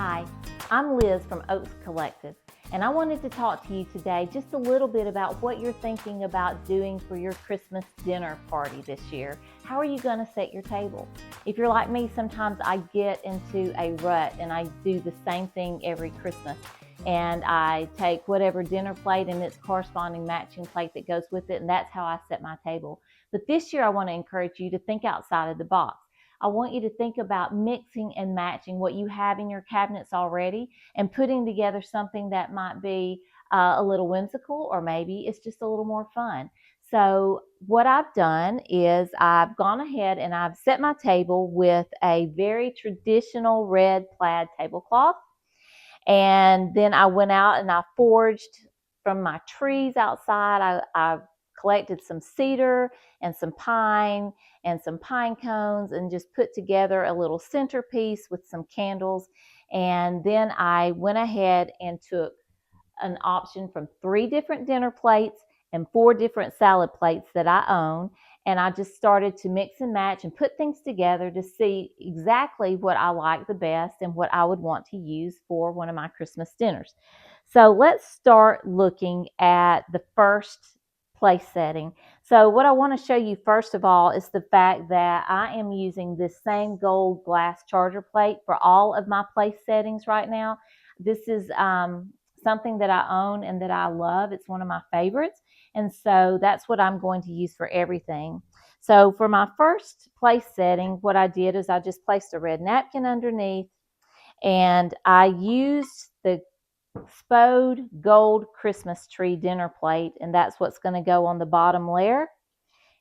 Hi, I'm Liz from Oaks Collective, and I wanted to talk to you today just a little bit about what you're thinking about doing for your Christmas dinner party this year. How are you going to set your table? If you're like me, sometimes I get into a rut and I do the same thing every Christmas. And I take whatever dinner plate and its corresponding matching plate that goes with it, and that's how I set my table. But this year I want to encourage you to think outside of the box. I want you to think about mixing and matching what you have in your cabinets already and putting together something that might be a little whimsical, or maybe it's just a little more fun. So what I've done is I've gone ahead and I've set my table with a very traditional red plaid tablecloth. And then I went out and I foraged from my trees outside. I collected some cedar and some pine and some pine cones and just put together a little centerpiece with some candles. And then I went ahead and took an option from 3 different dinner plates and 4 different salad plates that I own. And I just started to mix and match and put things together to see exactly what I like the best and what I would want to use for one of my Christmas dinners. So let's start looking at the first place setting. So what I want to show you first of all is the fact that I am using this same gold glass charger plate for all of my place settings right now. This is something that I own and that I love. It's one of my favorites. And so that's what I'm going to use for everything. So for my first place setting, what I did is I just placed a red napkin underneath, and I used the Spode Gold Christmas Tree dinner plate, and that's what's going to go on the bottom layer.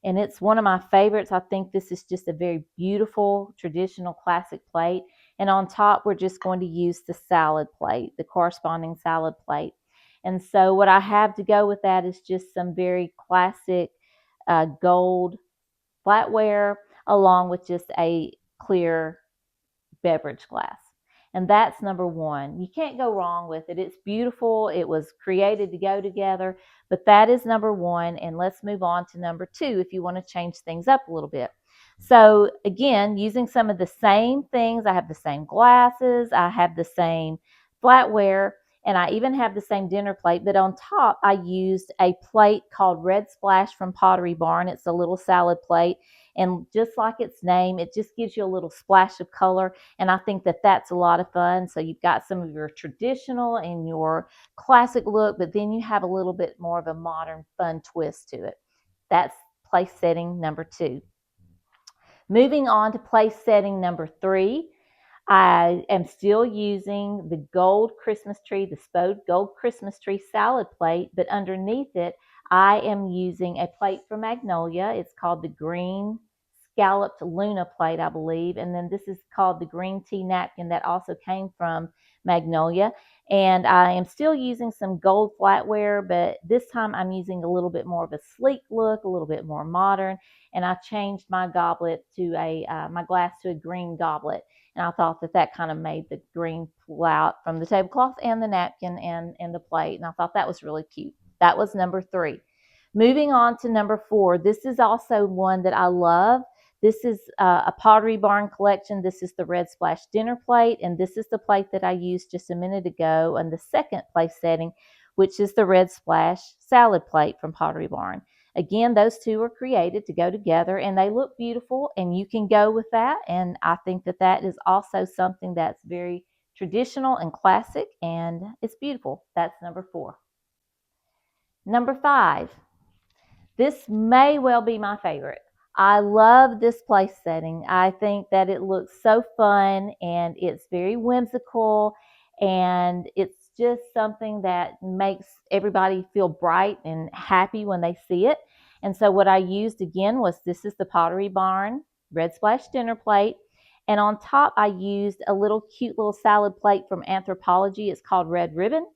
And it's one of my favorites. I think this is just a very beautiful, traditional, classic plate. And on top, we're just going to use the salad plate, the corresponding salad plate. And so what I have to go with that is just some very classic gold flatware, along with just a clear beverage glass. And that's number one. You can't go wrong with it. It's beautiful. It was created to go together, but that is number one. And let's move on to number two if you want to change things up a little bit. So again, using some of the same things, I have the same glasses, I have the same flatware, and I even have the same dinner plate, but on top I used a plate called Red Splash from Pottery Barn. It's a little salad plate, and just like its name, it just gives you a little splash of color, and I think that that's a lot of fun. So you've got some of your traditional and your classic look, but then you have a little bit more of a modern fun twist to it. That's place setting number two. Moving on to place setting number three, I am still using the gold Christmas tree, the Spode Gold Christmas Tree salad plate, but underneath it, I am using a plate from Magnolia. It's called the Green Scalloped Luna plate, I believe. And then this is called the Green Tea Napkin that also came from Magnolia. And I am still using some gold flatware, but this time I'm using a little bit more of a sleek look, a little bit more modern. And I changed my goblet to my glass to a green goblet. And I thought that that kind of made the green pull out from the tablecloth and the napkin and the plate. And I thought that was really cute. That was number three. Moving on to number four. This is also one that I love. This is a Pottery Barn collection. This is the Red Splash dinner plate, and this is the plate that I used just a minute ago on the second place setting, which is the Red Splash salad plate from Pottery Barn. Again, those two are created to go together, and they look beautiful, and you can go with that. And I think that that is also something that's very traditional and classic, and it's beautiful. That's number four. Number five. This may well be my favorite. I love this place setting. I think that it looks so fun, and it's very whimsical, and it's just something that makes everybody feel bright and happy when they see it. And so what I used again was, this is the Pottery Barn Red Splash dinner plate. And on top I used a little cute little salad plate from Anthropologie. It's called Red Ribbon,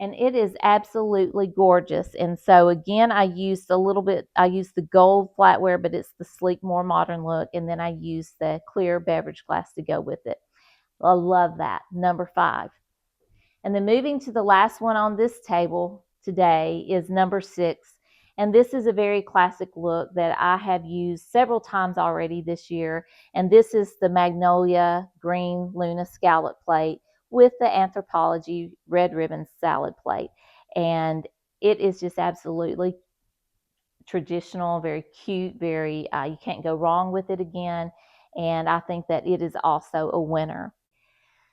and it is absolutely gorgeous. And so again, I used the gold flatware, but it's the sleek, more modern look. And then I used the clear beverage glass to go with it. I love that. Number five. And then moving to the last one on this table today is number six. And this is a very classic look that I have used several times already this year. And this is the Magnolia Green Luna Scallop plate with the Anthropologie Red Ribbon Salad Plate. And it is just absolutely traditional, very cute, very, you can't go wrong with it again. And I think that it is also a winner.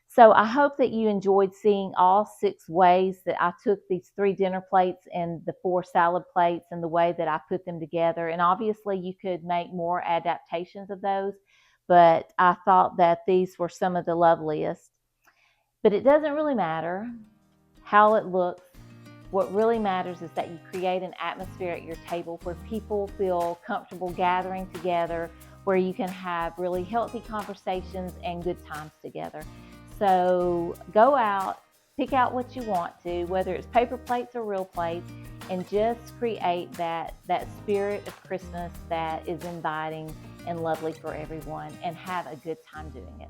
So I hope that you enjoyed seeing all 6 ways that I took these 3 dinner plates and the 4 salad plates and the way that I put them together. And obviously you could make more adaptations of those, but I thought that these were some of the loveliest. But it doesn't really matter how it looks. What really matters is that you create an atmosphere at your table where people feel comfortable gathering together, where you can have really healthy conversations and good times together. So go out, pick out what you want to, whether it's paper plates or real plates, and just create that spirit of Christmas that is inviting and lovely for everyone, and have a good time doing it.